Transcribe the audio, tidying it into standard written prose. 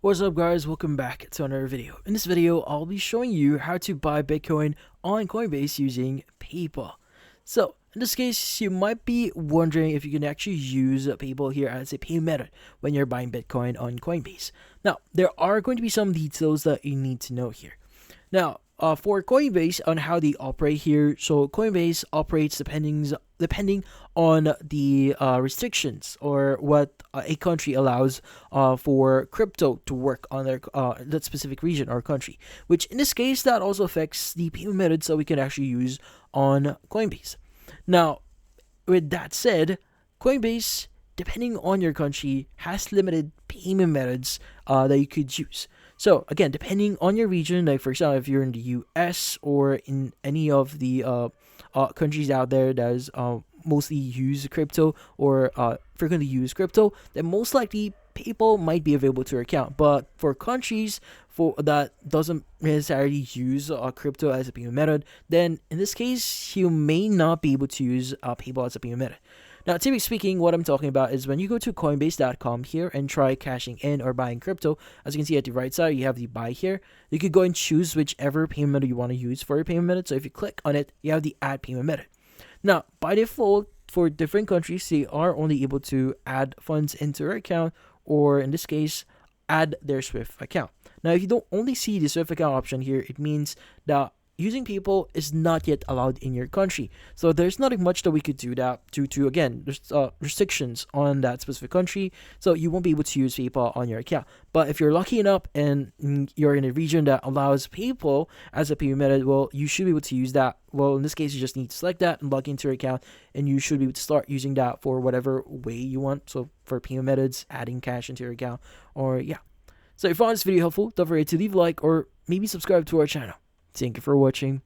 What's up guys, welcome back to another video. In this video, I'll be showing you how to buy Bitcoin on Coinbase using PayPal. So, in this case, you might be wondering if you can actually use PayPal here as a payment method when you're buying Bitcoin on Coinbase. Now, there are going to be some details that you need to know here. Now, for Coinbase on how they operate here, so Coinbase operates depending on the restrictions or what a country allows for crypto to work on their that specific region or country. Which in this case, that also affects the payment methods that we can actually use on Coinbase. Now, with that said, Coinbase, depending on your country, has limited payment methods that you could use. So again, depending on your region, like for example, if you're in the US or in any of the countries out there that is mostly use crypto or frequently use crypto, then most likely PayPal might be available to your account. But for countries that doesn't necessarily use crypto as a payment method, then in this case, you may not be able to use PayPal as a payment method. Now, typically speaking, what I'm talking about is when you go to Coinbase.com here and try cashing in or buying crypto, as you can see at the right side, you have the buy here. You could go and choose whichever payment method you want to use for your payment method. So if you click on it, you have the add payment method. Now, by default, for different countries, they are only able to add funds into their account, or in this case, add their Swift account. Now, if you don't only see the Swift account option here, it means that using PayPal is not yet allowed in your country. So there's not much that we could do that due to, again, there's restrictions on that specific country. So you won't be able to use PayPal on your account. But if you're lucky enough and you're in a region that allows PayPal as a payment method, well, you should be able to use that. Well, in this case, you just need to select that and log into your account, and you should be able to start using that for whatever way you want. So for payment methods, adding cash into your account, or yeah. So if you found this video helpful, don't forget to leave a like or maybe subscribe to our channel. Thank you for watching.